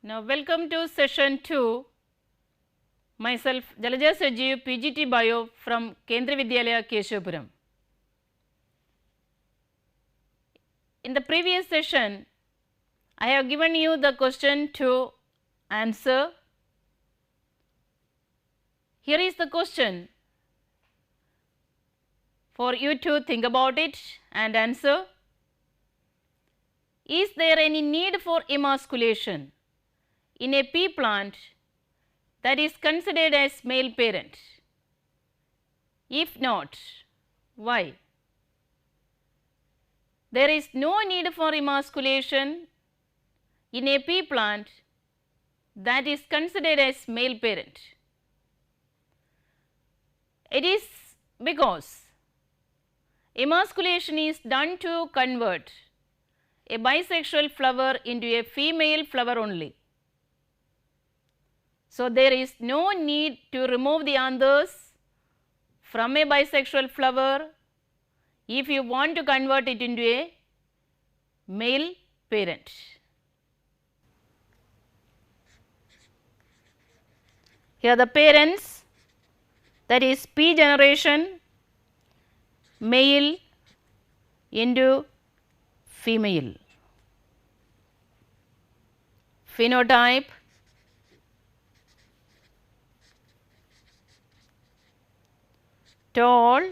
Now, welcome to session 2. Myself Jalaja Sajeev, PGT Bio from Kendriya Vidyalaya, Keshapuram. In the previous session, I have given you the question to answer. Here is the question for you to think about it and answer. Is there any need for emasculation in a pea plant that is considered as male parent? If not, why? There is no need for emasculation in a pea plant that is considered as male parent. It is because emasculation is done to convert a bisexual flower into a female flower only. So, there is no need to remove the anthers from a bisexual flower if you want to convert it into a male parent. Here the parents, that is P generation, male into female. Phenotype, tall,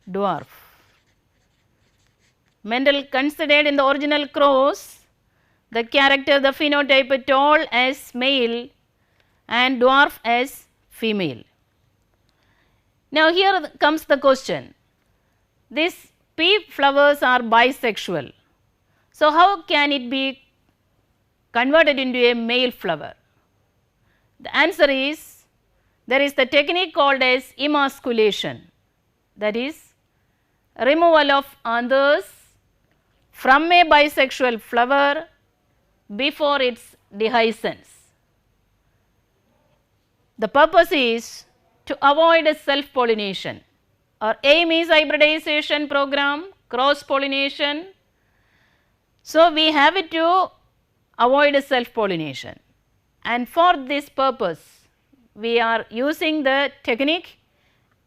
dwarf. Mendel considered in the original cross the character, the phenotype tall as male and dwarf as female. Now, here comes the question. These pea flowers are bisexual. So, how can it be converted into a male flower? The answer is, there is the technique called as emasculation, that is removal of anthers from a bisexual flower before its dehiscence. The purpose is to avoid self pollination. Our aim is hybridization program, cross pollination. So, we have to avoid self pollination, and for this purpose we are using the technique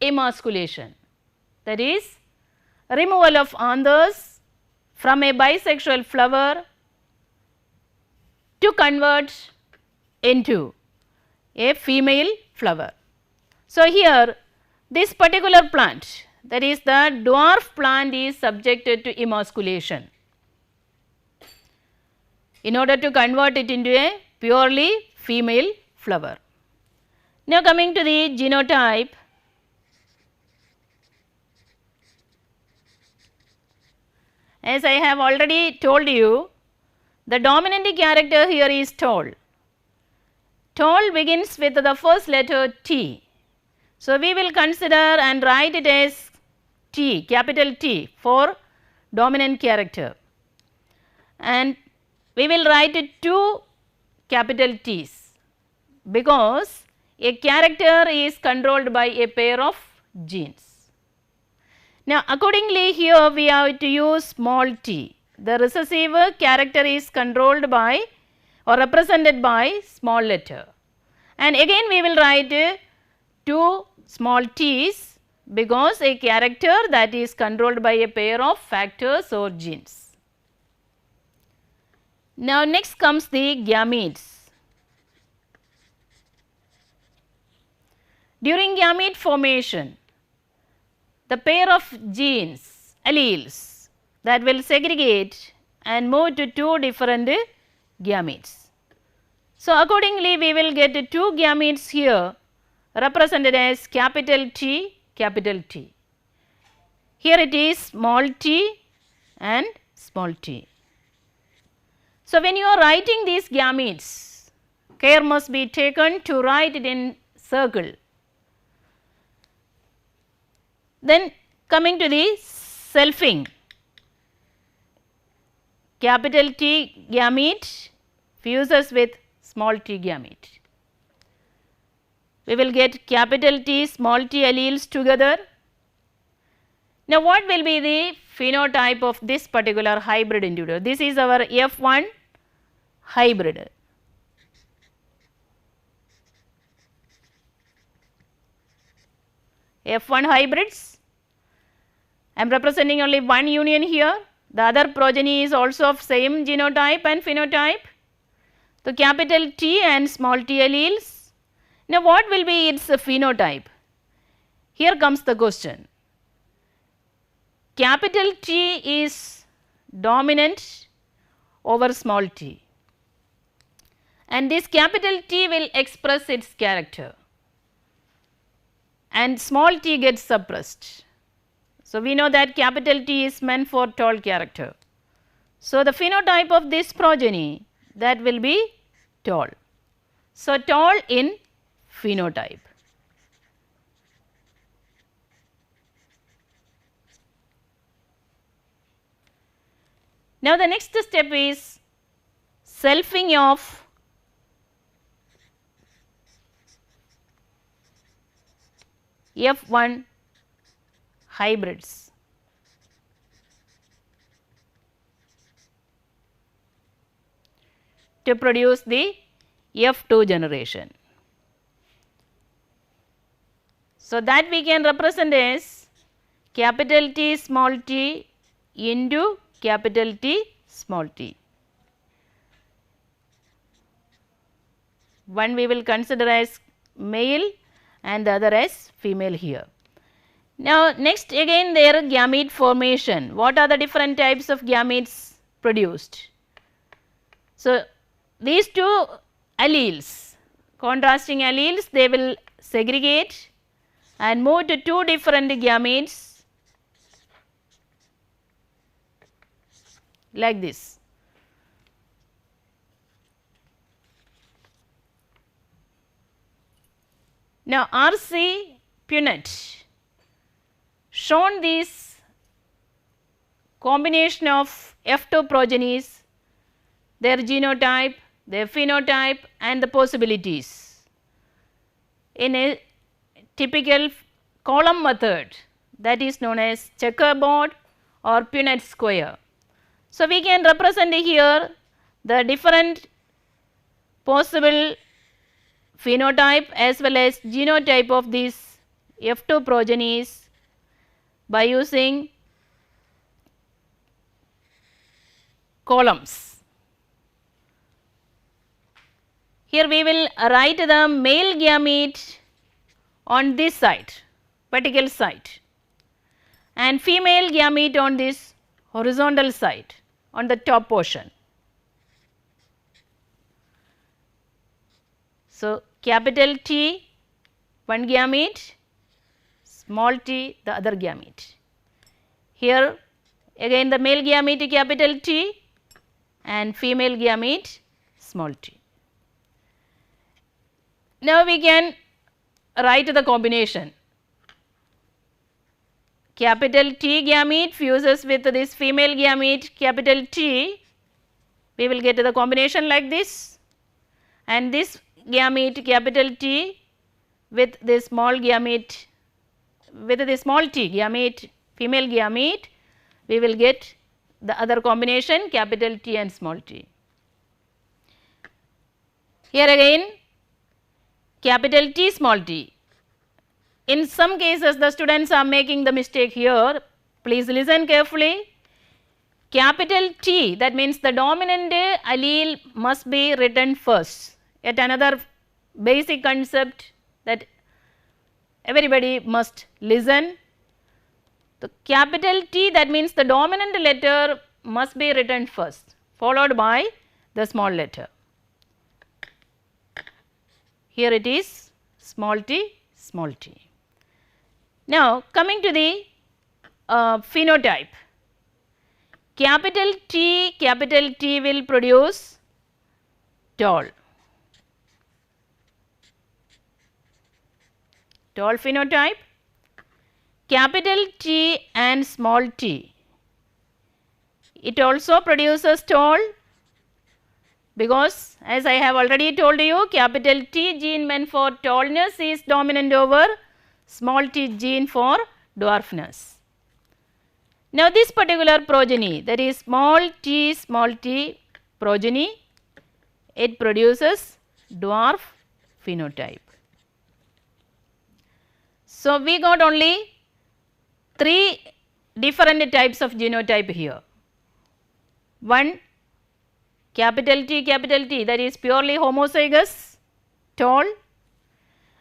emasculation, that is removal of anthers from a bisexual flower to convert into a female flower. So, here this particular plant, that is the dwarf plant, is subjected to emasculation in order to convert it into a purely female flower. Now, coming to the genotype, as I have already told you, the dominant character here is tall. Tall begins with the first letter T. So, we will consider and write it as T, capital T for dominant character, and we will write it 2 capital T's because a character is controlled by a pair of genes. Now, accordingly here we have to use small t. The recessive character is controlled by or represented by small letter, and again we will write 2 small t's because a character that is controlled by a pair of factors or genes. Now, next comes the gametes. During gamete formation, the pair of genes, alleles, that will segregate and move to 2 different gametes. So, accordingly we will get 2 gametes here represented as capital T, capital T. Here it is small t and small t. So, when you are writing these gametes, care must be taken to write it in circle. Then coming to the selfing, capital T gamete fuses with small t gamete. We will get capital T, small t alleles together. Now, what will be the phenotype of this particular hybrid individual? This is our F1 hybrid. F1 hybrids, I am representing only one union here, the other progeny is also of same genotype and phenotype. So, capital T and small t alleles. Now, what will be its phenotype? Here comes the question. Capital T is dominant over small t, and this capital T will express its character and small t gets suppressed. So, we know that capital T is meant for tall character. So, the phenotype of this progeny, that will be tall. So, tall in phenotype. Now, the next step is selfing of F1 hybrids. To produce the F2 generation. So, that we can represent as capital T small t into capital T small t. One we will consider as male and the other as female here. Now, next again their gamete formation. What are the different types of gametes produced? So, these two alleles, contrasting alleles, they will segregate and move to two different gametes like this. Now, RC punnet shown this combination of F2 progenies, their genotype, their phenotype and the possibilities in a typical column method, that is known as checkerboard or Punnett square. So, we can represent here the different possible phenotype as well as genotype of these F2 progenies by using columns. Here we will write the male gamete on this side, vertical side, and female gamete on this horizontal side on the top portion. So, capital T one gamete, small t the other gamete. Here again the male gamete capital T and female gamete small t. Now, we can write the combination. Capital T gamete fuses with this female gamete capital T, we will get the combination like this, and this gamete capital T with this small gamete, with the small t gamete female gamete, we will get the other combination capital T and small t. Here again capital T small t. In some cases the students are making the mistake here, please listen carefully. Capital T, that means the dominant allele must be written first, yet another basic concept that everybody must listen. The capital T, that means the dominant letter must be written first, followed by the small letter. Here it is small t, small t. Now, coming to the phenotype, capital T will produce tall phenotype, capital T and small t, it also produces tall, because as I have already told you, capital T gene meant for tallness is dominant over small t gene for dwarfness. Now, this particular progeny, that is small t progeny, it produces dwarf phenotype. So, we got only 3 different types of genotype here. One capital T that is purely homozygous, tall,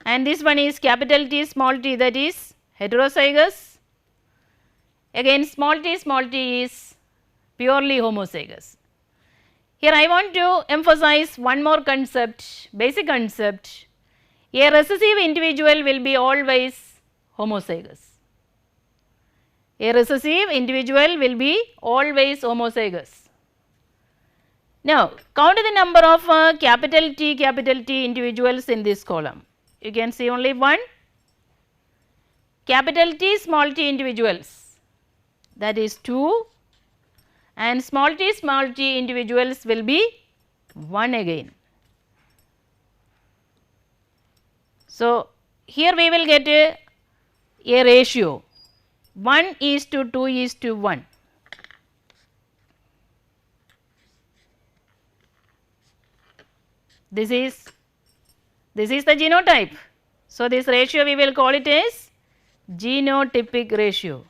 and this one is capital T small t that is heterozygous. Again small t is purely homozygous. Here I want to emphasize one more concept, basic concept. A recessive individual will be always homozygous. A recessive individual will be always homozygous. Now, count the number of capital T individuals in this column. You can see only one. Capital T small t individuals, that is 2, and small t individuals will be 1 again. So, here we will get a ratio 1:2:1. This is the genotype. So, this ratio we will call it as genotypic ratio.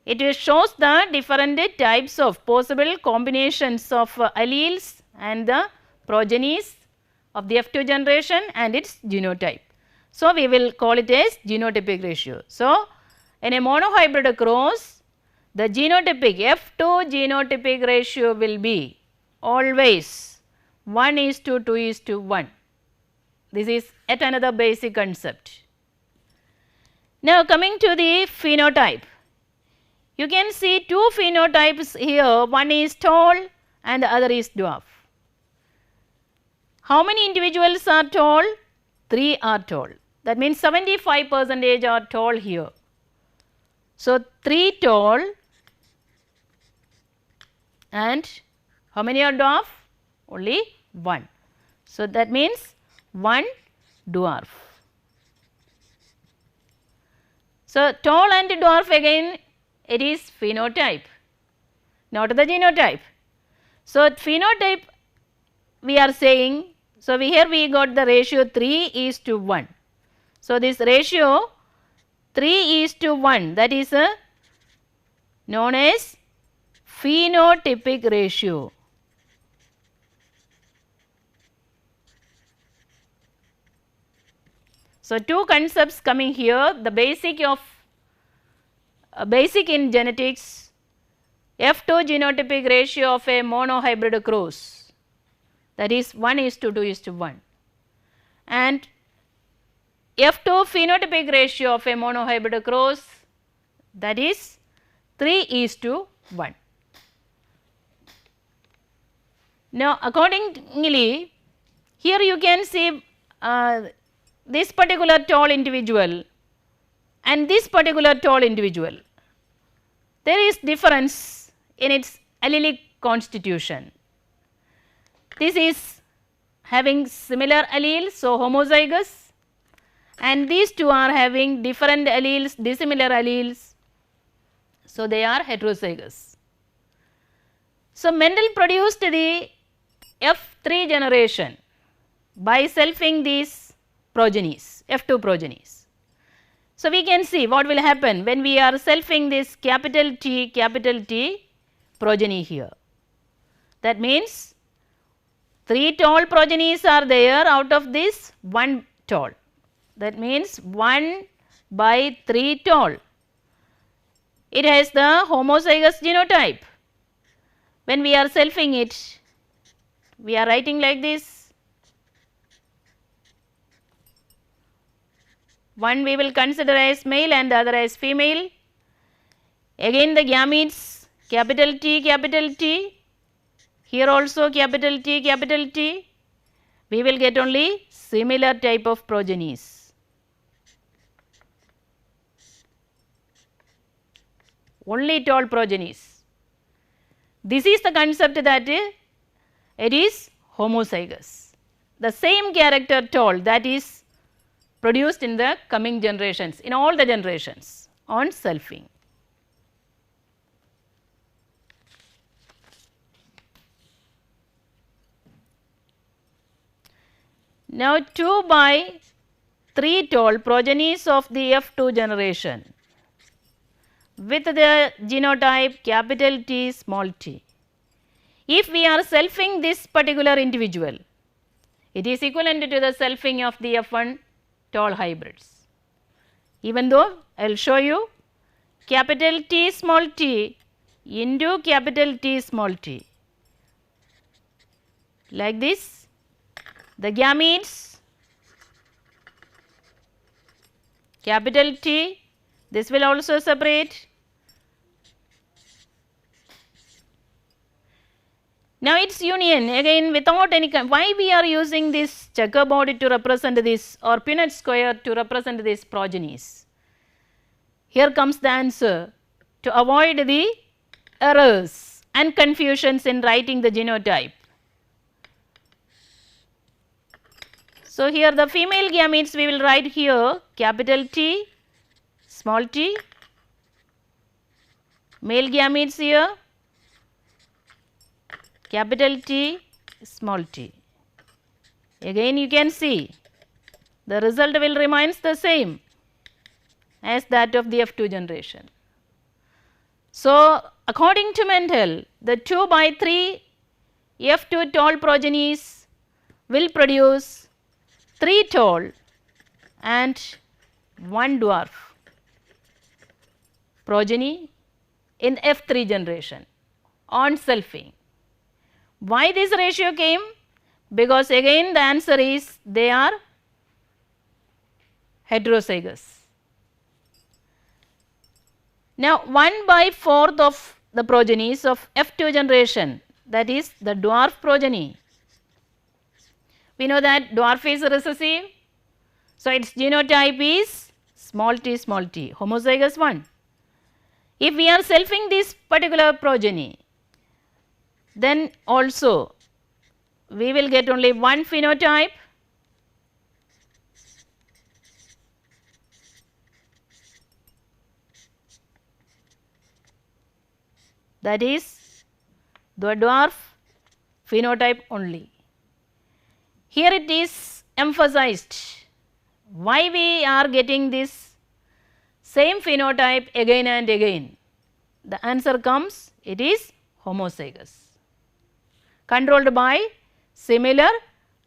It shows the different types of possible combinations of alleles and the progenies of the F2 generation and its genotype. So, we will call it as genotypic ratio. So, in a monohybrid cross, the genotypic F2 genotypic ratio will be always 1:2:1. This is yet another basic concept. Now, coming to the phenotype. You can see 2 phenotypes here, one is tall and the other is dwarf. How many individuals are tall? 3 are tall. That means 75% are tall here. So, 3 tall and how many are dwarf? Only 1. So, that means 1 dwarf. So, tall and dwarf again it is phenotype, not the genotype. So, phenotype we are saying, so here we got the ratio 3:1. So, this ratio 3:1 that is known as phenotypic ratio. So, 2 concepts coming here, the basic in genetics, F2 genotypic ratio of a monohybrid cross, that is 1:2:1, and F2 phenotypic ratio of a monohybrid cross, that is 3:1. Now, accordingly, here you can see this particular tall individual and this particular tall individual, there is difference in its allelic constitution. This is having similar alleles, so homozygous, and these two are having different alleles, dissimilar alleles, so they are heterozygous. So, Mendel produced the F3 generation by selfing these progenies, F2 progenies. So, we can see what will happen when we are selfing this capital T progeny here. That means 3 tall progenies are there, out of this 1 tall. That means 1/3 tall. It has the homozygous genotype. When we are selfing it, we are writing like this. One we will consider as male and the other as female. Again the gametes capital T, here also capital T, we will get only similar type of progenies. Only tall progenies. This is the concept that it is homozygous. The same character tall, that is produced in the coming generations, in all the generations on selfing. Now 2 by 3 tall progenies of the F2 generation with the genotype capital T small t. If we are selfing this particular individual, it is equivalent to the selfing of the F1 tall hybrids. Even though I will show you capital T small t into capital T small t. Like this, the gametes capital T, this will also separate. Now its union again without any, why we are using this checkerboard to represent this or Punnett square to represent these progenies? Here comes the answer to avoid the errors and confusions in writing the genotype. So here the female gametes we will write here capital T small t, male gametes here capital T small t. Again you can see the result will remains the same as that of the F2 generation. So according to Mendel, the 2 by 3 F2 tall progenies will produce 3 tall and 1 dwarf progeny in F3 generation on selfing. Why this ratio came? Because again the answer is they are heterozygous. Now 1 by 4th of the progenies of F2 generation, that is the dwarf progeny. We know that dwarf is recessive, so its genotype is small t, homozygous one. If we are selfing this particular progeny, then also we will get only one phenotype, that is the dwarf phenotype only. Here it is emphasized why we are getting this same phenotype again and again. The answer comes, it is homozygous, controlled by similar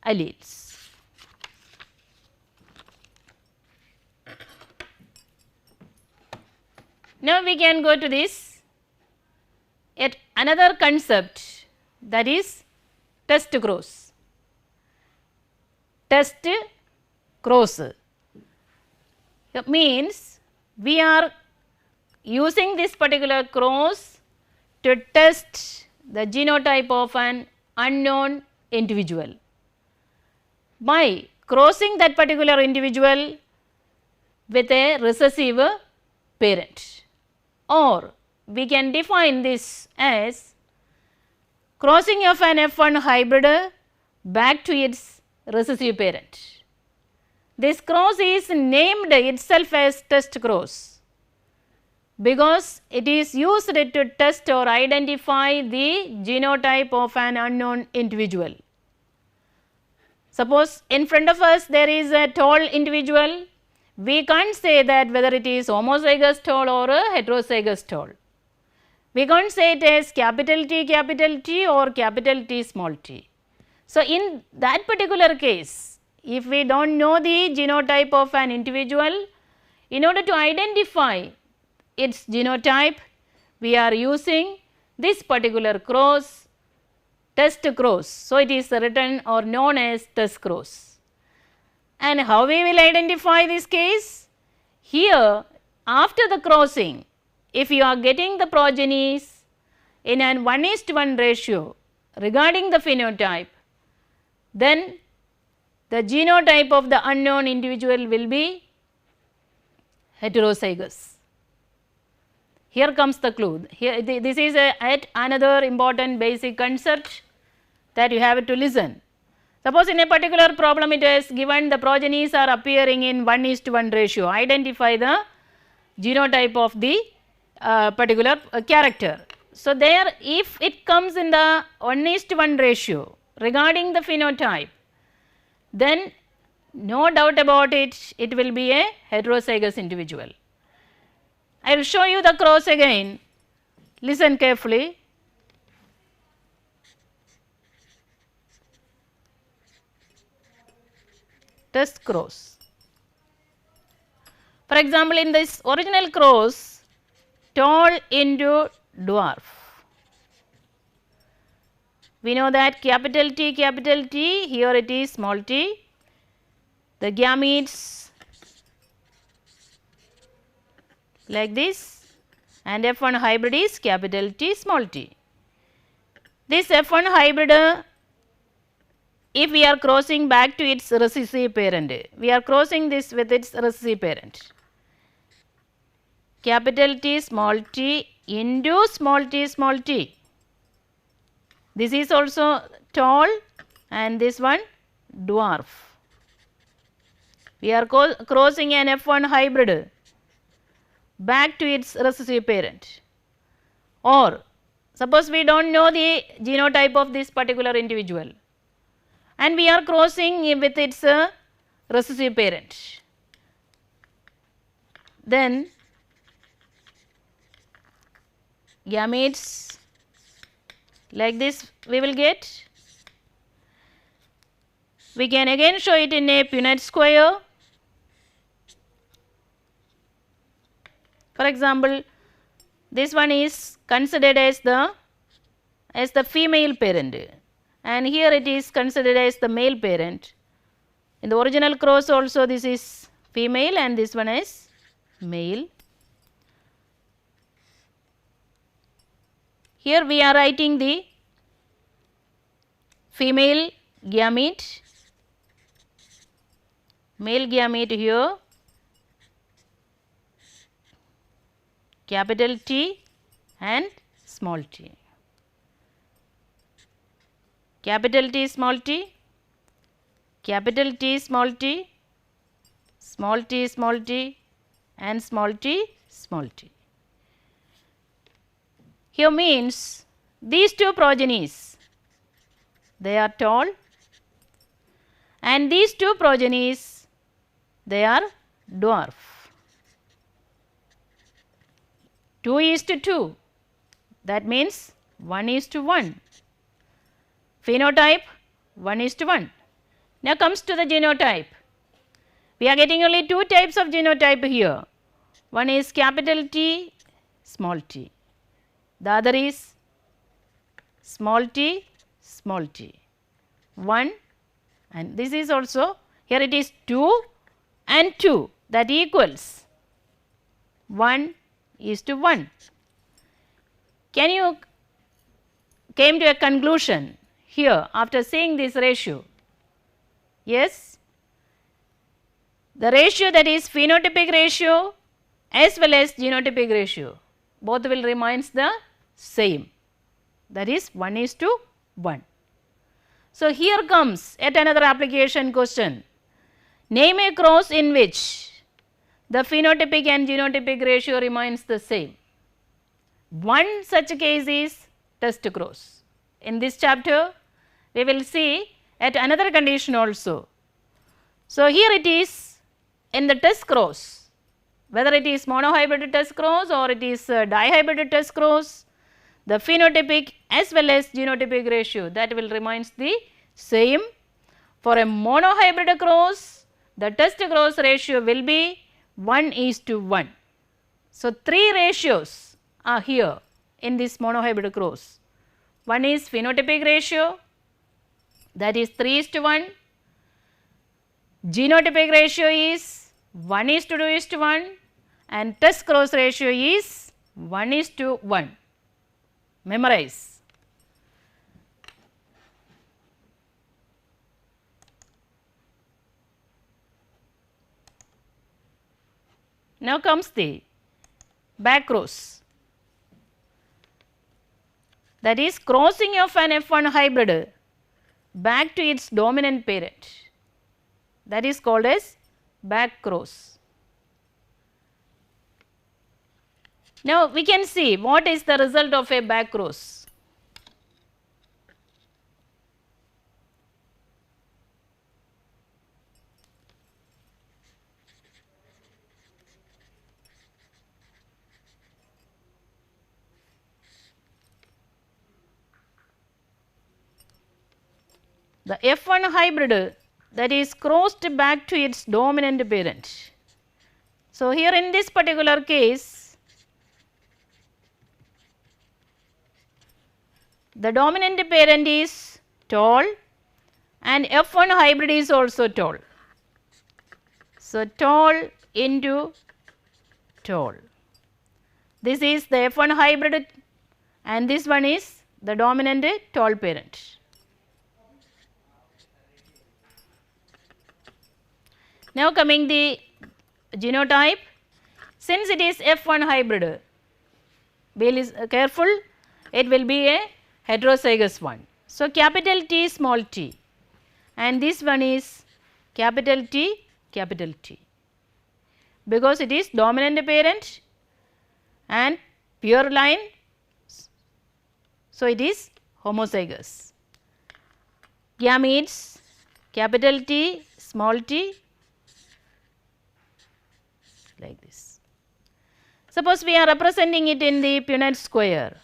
alleles. Now we can go to this yet another concept, that is test cross. Test cross, it means we are using this particular cross to test the genotype of an unknown individual by crossing that particular individual with a recessive parent, or we can define this as crossing of an F1 hybrid back to its recessive parent. This cross is named itself as test cross because it is used to test or identify the genotype of an unknown individual. Suppose in front of us there is a tall individual, we can't say that whether it is homozygous tall or a heterozygous tall. We can't say it as capital T or capital T small t. So in that particular case, if we do not know the genotype of an individual, in order to identify its genotype, we are using this particular cross, test cross. So it is written or known as test cross. And how we will identify this case? Here after the crossing, if you are getting the progenies in an 1:1 ratio regarding the phenotype, then the genotype of the unknown individual will be heterozygous. Here comes the clue. Here this is yet another important basic concept that you have to listen. Suppose in a particular problem it is given the progenies are appearing in 1:1 ratio, identify the genotype of the particular character. So there if it comes in the 1:1 ratio regarding the phenotype, then no doubt about it, it will be a heterozygous individual. I will show you the cross again. Listen carefully. Test cross. For example, in this original cross, tall into dwarf. We know that capital T, here it is small t. The gametes like this, and F1 hybrid is capital T, small t. This F1 hybrid, if we are crossing back to its recessive parent, we are crossing this with its recessive parent. Capital T into small t. This is also tall and this one dwarf. We are crossing an F1 hybrid back to its recessive parent. Or suppose we do not know the genotype of this particular individual and we are crossing with its recessive parent. Then gametes like this we will get. We can again show it in a Punnett square. For example, this one is considered as the female parent, and here it is considered as the male parent. In the original cross also this is female and this one is male. Here we are writing the female gamete, male gamete here, capital T and small t. Capital T, small t, capital T, small t, small t, small t and small t, small t. Here means these two progenies, they are tall, and these two progenies, they are dwarf. 2:2, that means 1:1. Phenotype 1:1. Now comes to the genotype. We are getting only two types of genotype here. One is capital T, small t. The other is small t, small t. 1, and this is also, here it is 2 and 2, that equals 1:1. Can you came to a conclusion here after seeing this ratio? Yes, the ratio, that is phenotypic ratio as well as genotypic ratio, both will remains the same, that is 1:1. So here comes yet another application question. Name a cross in which the phenotypic and genotypic ratio remains the same. One such case is test cross. In this chapter we will see at another condition also. So here it is in the test cross, whether it is monohybrid test cross or it is dihybrid test cross, the phenotypic as well as genotypic ratio, that will remains the same. For a monohybrid cross, the test cross ratio will be 1:1. So 3 ratios are here in this monohybrid cross. One is phenotypic ratio, that is 3:1. Genotypic ratio is 1:2:1 and test cross ratio is 1:1. Memorize. Now comes the back cross, that is crossing of an F1 hybrid back to its dominant parent, that is called as back cross. Now we can see what is the result of a back cross. the F1 hybrid that is crossed back to its dominant parent. So, here in this particular case, the dominant parent is tall and F1 hybrid is also tall. So, tall into tall. This is the F1 hybrid and this one is the dominant tall parent. Now, coming the genotype, since it is F1 hybrid, be careful, it will be a heterozygous one. So, capital T small t and this one is capital T because it is dominant parent and pure line. So, it is homozygous. Gametes capital T small t like this. Suppose we are representing it in the Punnett square.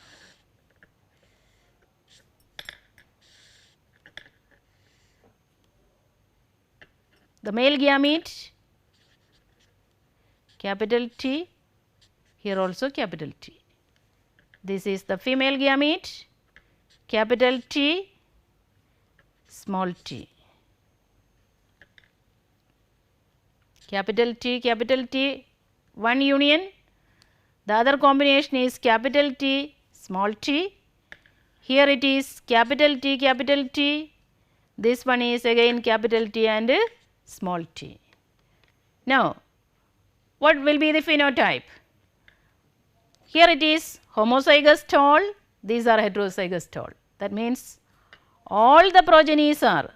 The male gamete capital T, here also capital T. This is the female gamete capital T small t. Capital T, one union, the other combination is capital T, small t. Here it is capital T, this one is again capital T and small t. Now, what will be the phenotype? Here it is homozygous tall, these are heterozygous tall. That means all the progenies are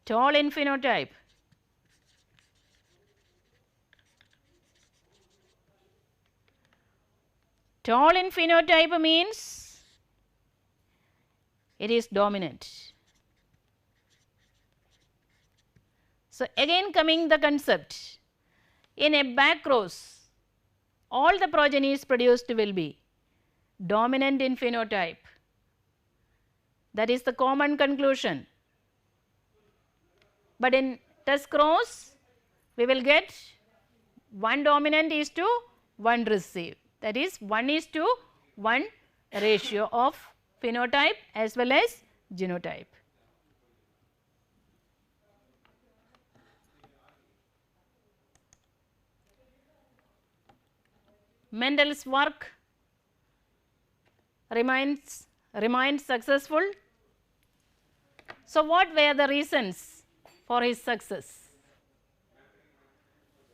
tall in phenotype. Tall in phenotype means it is dominant. So, again coming the concept, in a back cross all the progenies produced will be dominant in phenotype. That is the common conclusion. But in test cross we will get one dominant is to one recessive. That is 1:1 ratio of phenotype as well as genotype. Mendel's work remains successful. So, what were the reasons for his success?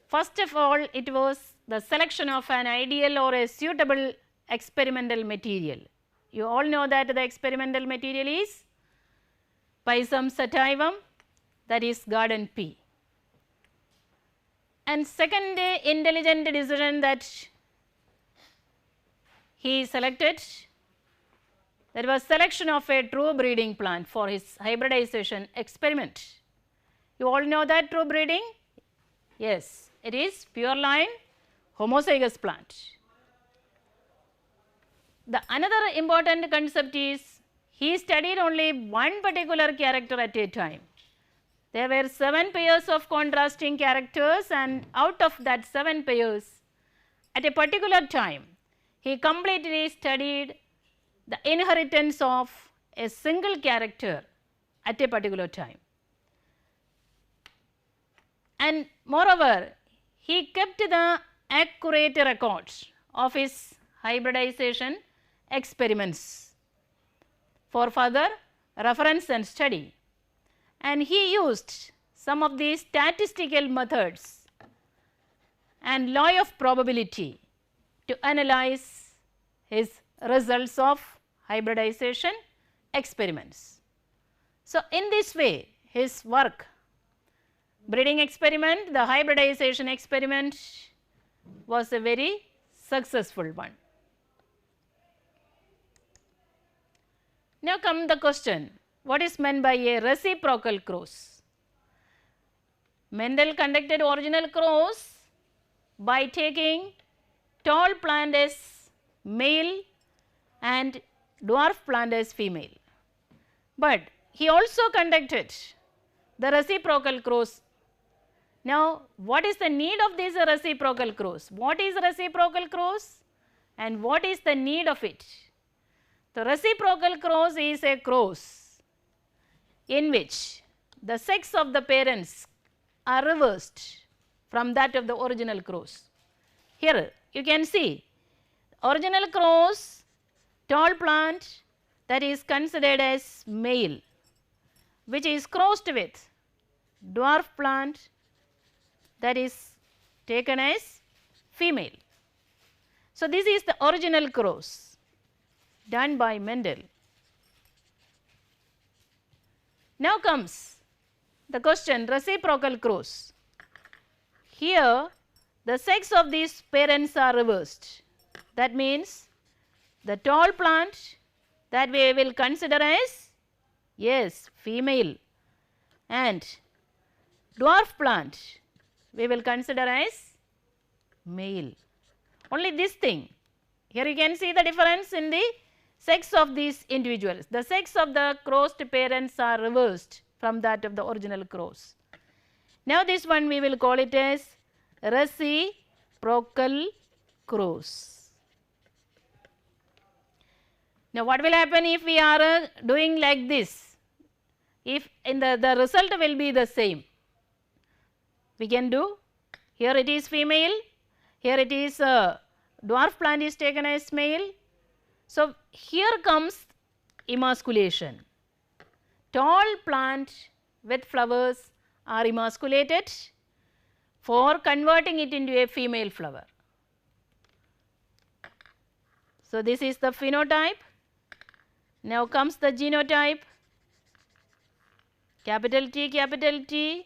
First of all, it was the selection of an ideal or a suitable experimental material. You all know that the experimental material is Pisum sativum, that is garden pea. And second intelligent decision that he selected, that was selection of a true breeding plant for his hybridization experiment. You all know that true breeding? Yes, it is pure line homozygous plant. The another important concept is he studied only one particular character at a time. There were 7 pairs of contrasting characters and out of that 7 pairs at a particular time he completely studied the inheritance of a single character at a particular time. And moreover, he kept the accurate records of his hybridization experiments for further reference and study. And he used some of these statistical methods and law of probability to analyze his results of hybridization experiments. So, in this way his work, breeding experiment, the hybridization experiment was a very successful one. Now come the question, what is meant by a reciprocal cross? Mendel conducted original cross by taking tall plant as male and dwarf plant as female. but he also conducted the reciprocal cross. Now, what is the need of this reciprocal cross? What is reciprocal cross and what is the need of it? The reciprocal cross is a cross in which the sex of the parents are reversed from that of the original cross. Here you can see original cross, tall plant, that is considered as male, which is crossed with dwarf plant, that is taken as female. So, this is the original cross done by Mendel. Now comes the question, reciprocal cross. Here the sex of these parents are reversed. That means the tall plant, that we will consider as, yes, female, and dwarf plant we will consider as male. Only this thing. Here you can see the difference in the sex of these individuals. The sex of the crossed parents are reversed from that of the original cross. Now this one we will call it as reciprocal cross. Now what will happen if we are doing like this? If in the result will be the same. We can do, here it is female, here it is dwarf plant is taken as male. So here comes emasculation. Tall plant with flowers are emasculated for converting it into a female flower. So this is the phenotype. Now comes the genotype, capital T,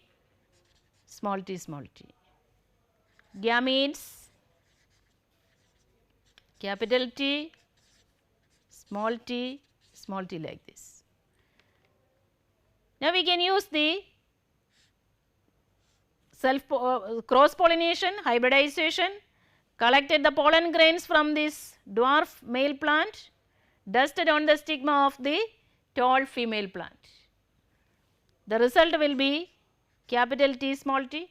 small t, gametes, capital T, small t like this. Now we can use the cross pollination, hybridization, collected the pollen grains from this dwarf male plant, dusted on the stigma of the tall female plant. The result will be capital T, small t,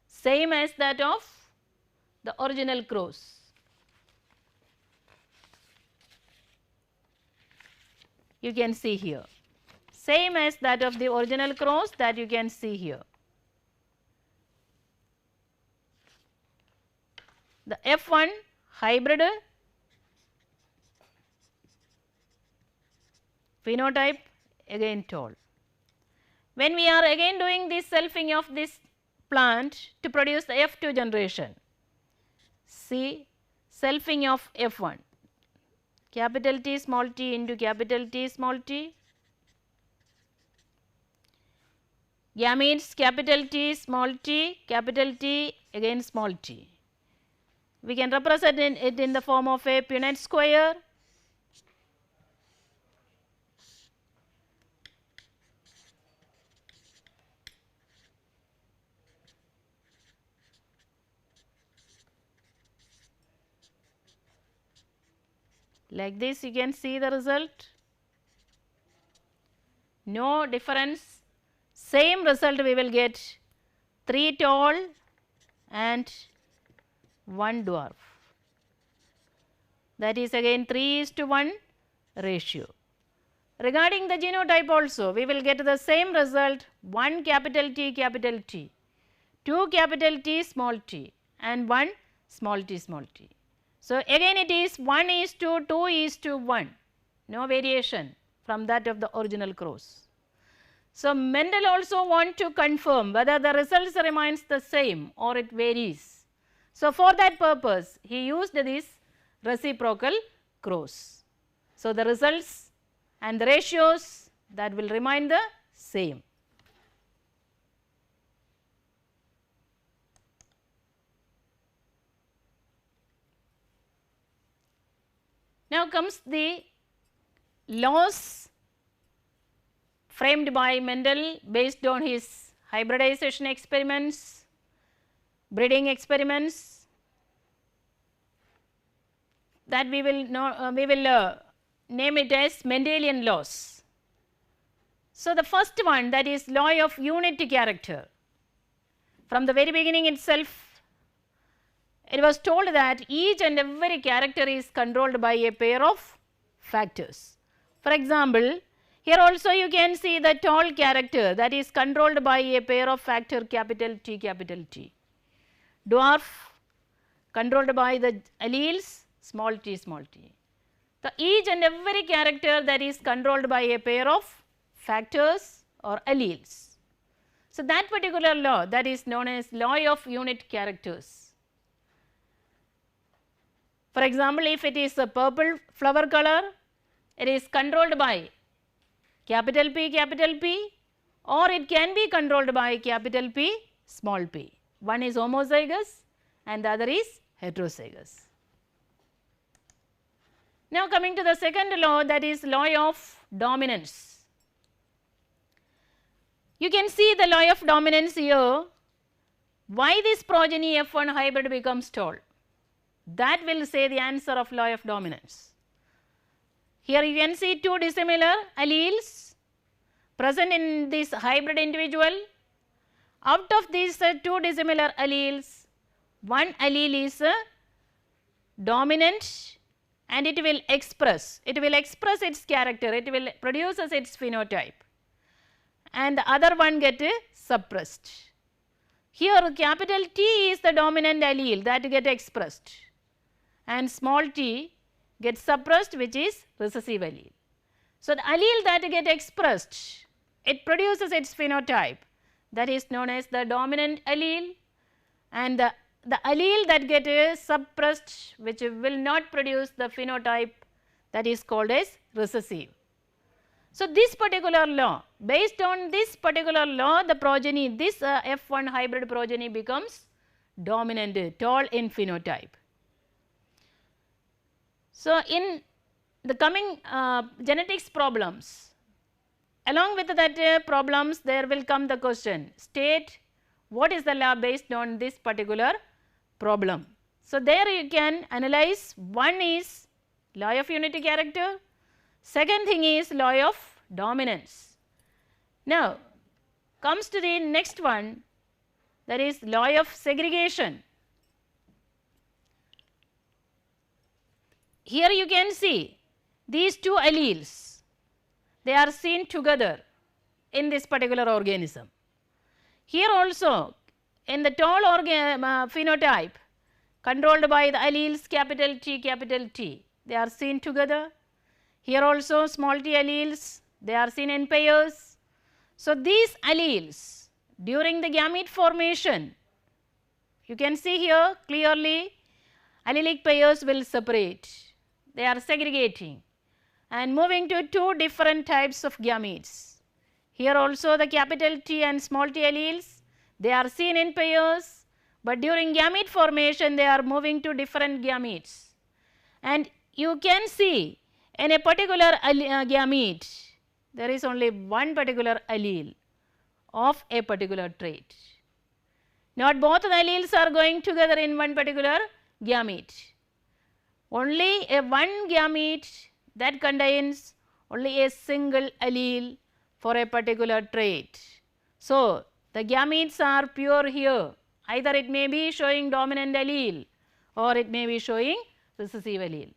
same as that of the original cross. You can see here, same as that of the original cross, that you can see here. The F1 hybrid phenotype again tall. When we are again doing this selfing of this plant to produce the F2 generation, see selfing of F1, capital T small t into capital T small t, gametes capital T small t, capital T again small t. We can represent it in the form of a Punnett square. Like this you can see the result, no difference, same result we will get, 3 tall and 1 dwarf, that is again 3:1 ratio. Regarding the genotype also we will get the same result, 1 capital T, 2 capital T small t and 1 small t. So again it is 1:2:1, no variation from that of the original cross. So Mendel also want to confirm whether the results remains the same or it varies. So for that purpose he used this reciprocal cross. So the results and the ratios that will remain the same. Now comes the laws framed by Mendel based on his hybridization experiments, breeding experiments, that we will name it as Mendelian laws. So, the first one, that is law of unit character. From the very beginning itself, it was told that each and every character is controlled by a pair of factors. For example, here also you can see the tall character, that is controlled by a pair of factor capital T capital T. Dwarf controlled by the alleles small t small t. So, each and every character that is controlled by a pair of factors or alleles. So, that particular law, that is known as law of unit characters. For example, if it is a purple flower color, it is controlled by capital P or it can be controlled by capital P small p. One is homozygous and the other is heterozygous. Now, coming to the second law, that is law of dominance. You can see the law of dominance here. Why this progeny F1 hybrid becomes tall? That will say the answer of law of dominance. Here you can see two dissimilar alleles present in this hybrid individual. Out of these two dissimilar alleles, one allele is dominant and it will express its character, it will produces its phenotype, and the other one get suppressed. Here capital T is the dominant allele that get expressed and small t gets suppressed, which is recessive allele. So, the allele that get expressed, it produces its phenotype, that is known as the dominant allele, and the allele that get suppressed, which will not produce the phenotype, that is called as recessive. So, this particular law, based on this particular law, the progeny, this F1 hybrid progeny becomes dominant, tall in phenotype. So, in the coming genetics problems, along with that problems, there will come the question, state what is the law based on this particular problem. So, there you can analyze, one is law of unity character, second thing is law of dominance. Now, comes to the next one, that is law of segregation. Here you can see these two alleles, they are seen together in this particular organism. Here also in the tall phenotype controlled by the alleles capital T, they are seen together. Here also small t alleles, they are seen in pairs. So, these alleles during the gamete formation, you can see here clearly allelic pairs will separate, they are segregating and moving to two different types of gametes. Here also the capital T and small t alleles, they are seen in pairs, but during gamete formation they are moving to different gametes. And you can see in a particular gamete, there is only one particular allele of a particular trait. Not both the alleles are going together in one particular gamete. Only a one gamete that contains only a single allele for a particular trait. So, the gametes are pure here, either it may be showing dominant allele or it may be showing recessive allele.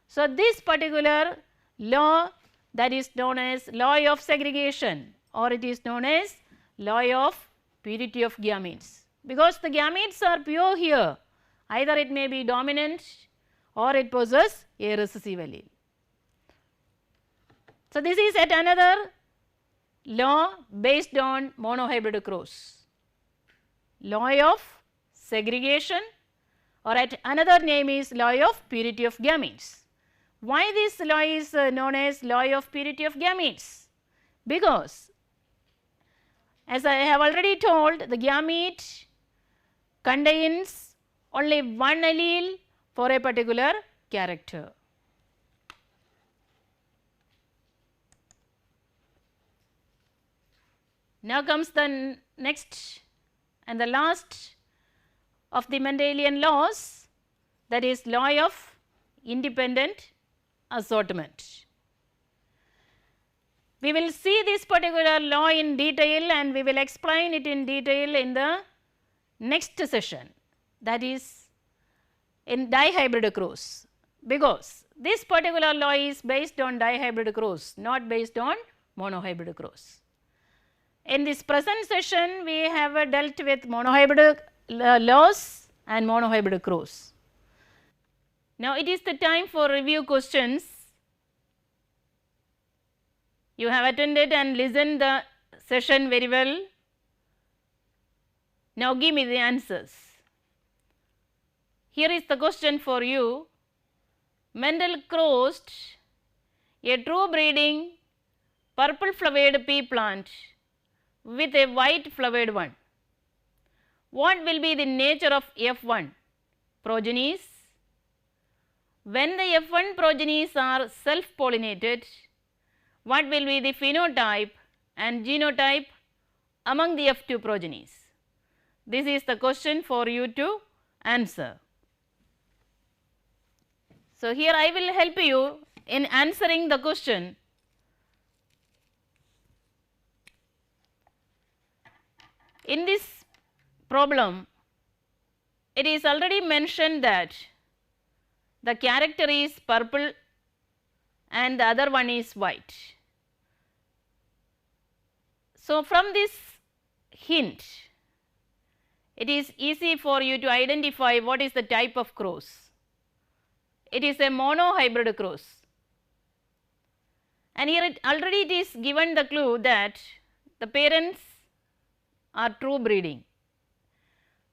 So, this particular law, that is known as law of segregation, or it is known as law of purity of gametes, because the gametes are pure here, either it may be dominant or it possesses a recessive allele. So, this is yet another law based on monohybrid cross, law of segregation, or at another name is law of purity of gametes. Why this law is known as law of purity of gametes? Because as I have already told, the gamete contains only one allele for a particular character. Now comes the next and the last of the Mendelian laws, that is law of independent assortment. We will see this particular law in detail and we will explain it in detail in the next session, that is in dihybrid cross, because this particular law is based on dihybrid cross, not based on monohybrid cross. In this present session, we have dealt with monohybrid laws and monohybrid cross. Now, it is the time for review questions. You have attended and listened the session very well. Now, give me the answers. Here is the question for you. Mendel crossed a true breeding purple flowered pea plant with a white flowered one. What will be the nature of F1 progenies? When the F1 progenies are self pollinated, what will be the phenotype and genotype among the F2 progenies? This is the question for you to answer. So, here I will help you in answering the question. In this problem, it is already mentioned that the character is purple and the other one is white. So, from this hint, it is easy for you to identify what is the type of cross. It is a monohybrid cross, and here it already it is given the clue that the parents are true breeding.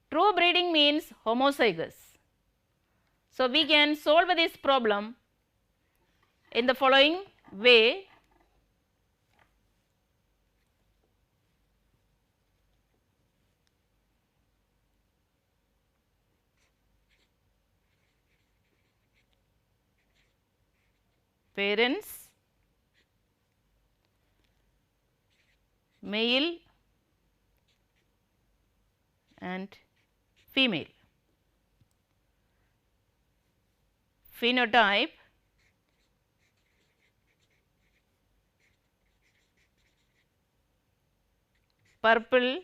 True breeding means homozygous. So, we can solve this problem in the following way. Parents, male and female. Phenotype, purple,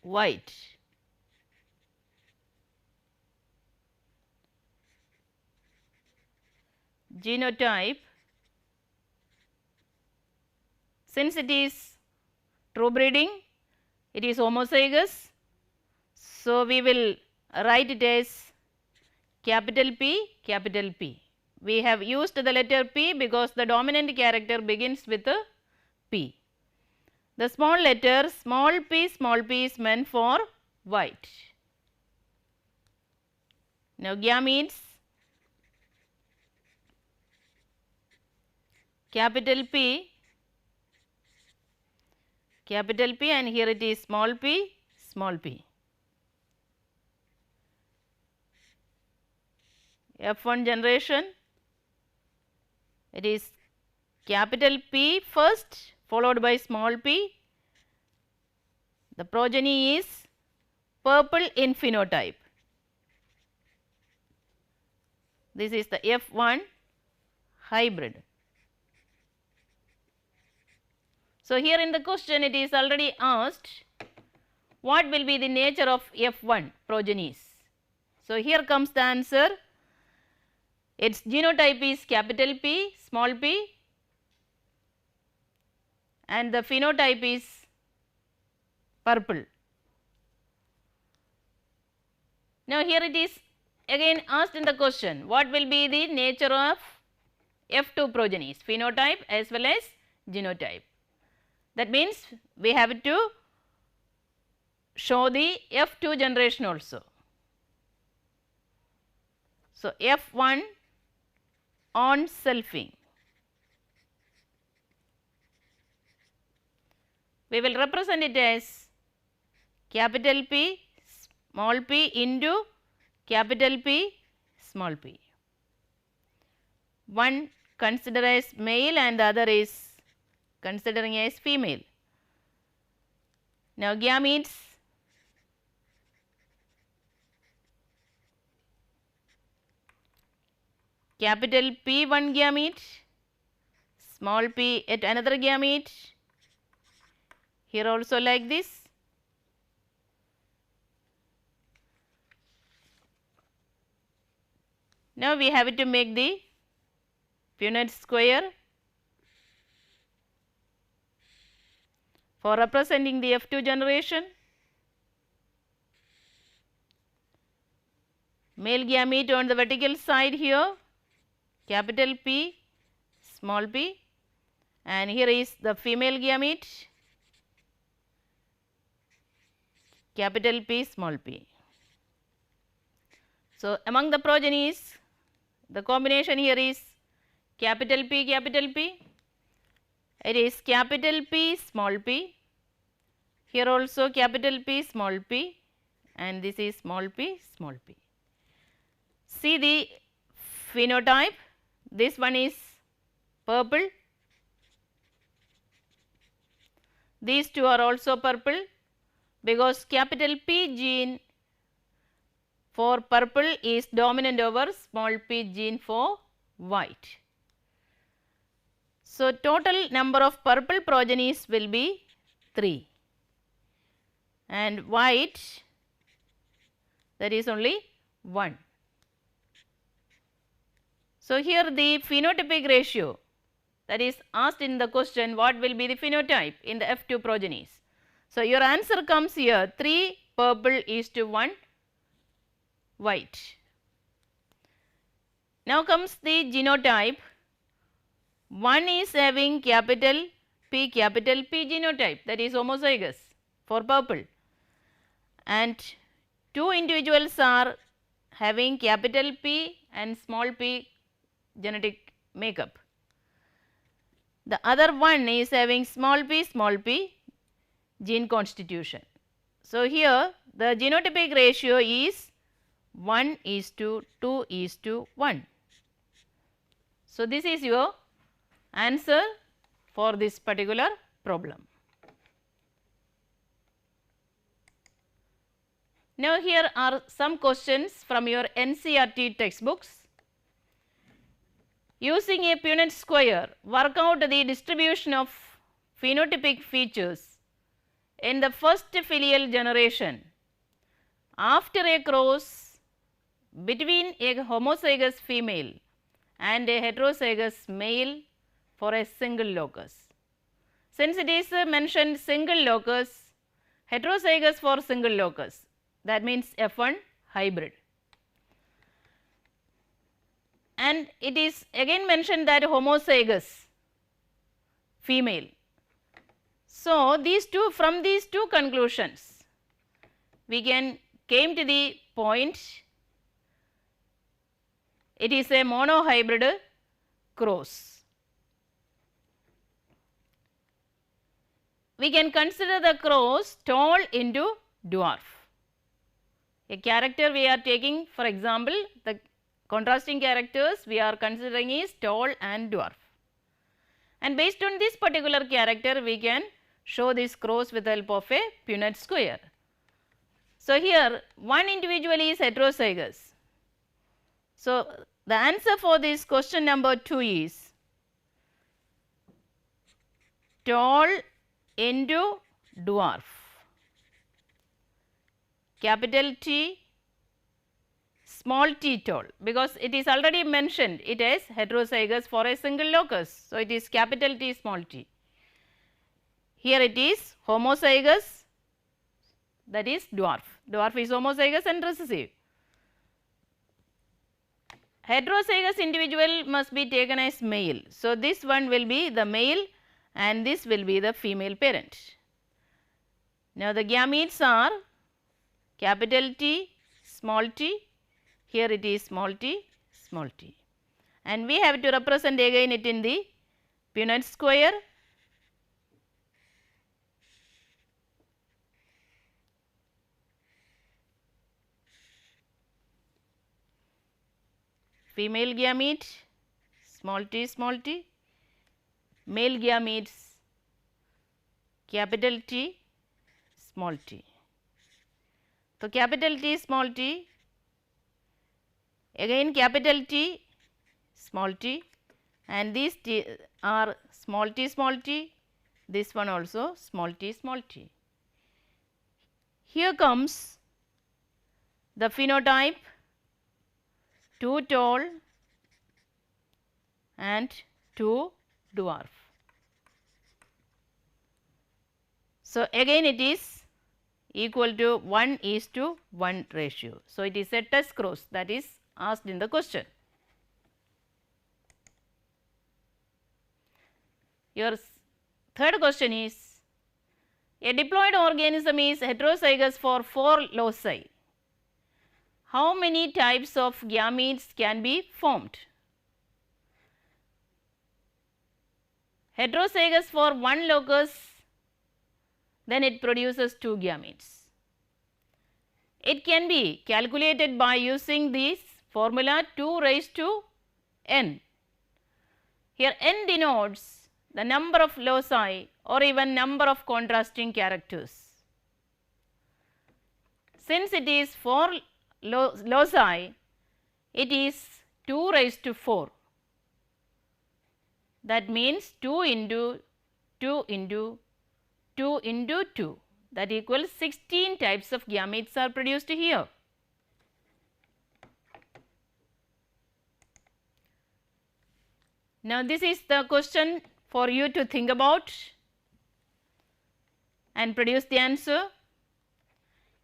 white. Genotype, since it is true breeding, it is homozygous. So, we will write it as capital P, capital P. We have used the letter P because the dominant character begins with a P. The small letter small p is meant for white. Now, gametes, capital P, and here it is small p, small p. F1 generation, it is capital P first followed by small p. The progeny is purple in phenotype. This is the F1 hybrid. So, here in the question it is already asked what will be the nature of F1 progenies. So, here comes the answer. Its genotype is capital P, small p, and the phenotype is purple. Now, here it is again asked in the question, what will be the nature of F2 progenies, phenotype as well as genotype. That means, we have to show the F2 generation also. So, F1 on selfing. We will represent it as capital P small p into capital P small p. One considered as male and the other is considering as female. Now, gametes, capital P1 gamete small p at another gamete, here also like this. Now we have to make the Punnett square for representing the F2 generation. Male gamete on the vertical side here, capital P, small p, and here is the female gamete, capital P, small p. So, among the progenies, the combination here is capital P, it is capital P, small p, here also capital P, small p, and this is small p, small p. See the phenotype, this one is purple, these two are also purple because capital P gene for purple is dominant over small p gene for white. So, total number of purple progenies will be 3 and white, that is only 1. So, here the phenotypic ratio, that is asked in the question, what will be the phenotype in the F2 progenies. So, your answer comes here 3 purple is to 1 white. Now comes the genotype. One is having capital P genotype, that is homozygous for purple, and 2 individuals are having capital P and small p genetic makeup. The other one is having small p gene constitution. So, here the genotypic ratio is 1 is to 2 is to 1. So, this is your answer for this particular problem. Now, here are some questions from your NCERT textbooks. Using a Punnett square, work out the distribution of phenotypic features in the first filial generation after a cross between a homozygous female and a heterozygous male for a single locus. Since it is mentioned single locus, heterozygous for single locus, that means F1 hybrid. And it is again mentioned that homozygous female. So, these two, from these two conclusions, we can came to the point it is a monohybrid cross. We can consider the cross tall into dwarf. A character we are taking, for example, the contrasting characters we are considering is tall and dwarf, and based on this particular character we can show this cross with the help of a Punnett square. So, here one individual is heterozygous. So, the answer for this question number 2 is tall into dwarf, capital T, small t tall, because it is already mentioned it is heterozygous for a single locus. So, it is capital T small t. Here it is homozygous, that is dwarf. Dwarf is homozygous and recessive. Heterozygous individual must be taken as male. So, this one will be the male and this will be the female parent. Now, the gametes are capital T, small t, here it is small t, and we have to represent again it in the Punnett square. Female gamete small t, male gametes capital T, small t. So, capital T, small t, again capital T, small t, and these t are small t, this one also small t. Here comes the phenotype, 2 tall and 2 dwarf. So, again it is equal to 1:1 ratio. So, it is a test cross that is asked in the question. Your third question is, a diploid organism is heterozygous for 4 loci. How many types of gametes can be formed? Heterozygous for one locus, then it produces 2 gametes. It can be calculated by using this formula 2 raised to n. Here n denotes the number of loci or even number of contrasting characters. Since it is 4 loci, it is 2 raised to 4. That means 2 into 2 into 2 into 2, that equals 16 types of gametes are produced here. Now, this is the question for you to think about and produce the answer.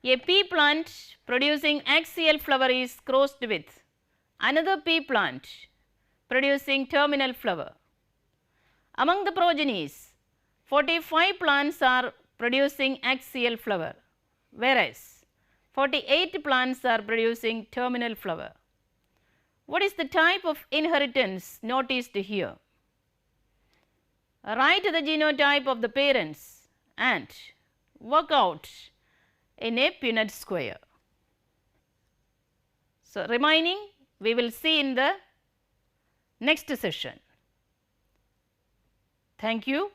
A pea plant producing axial flower is crossed with another pea plant producing terminal flower. Among the progenies, 45 plants are producing axial flower, whereas 48 plants are producing terminal flower. What is the type of inheritance noticed here? Write the genotype of the parents and work out in a Punnett square. So, remaining we will see in the next session. Thank you.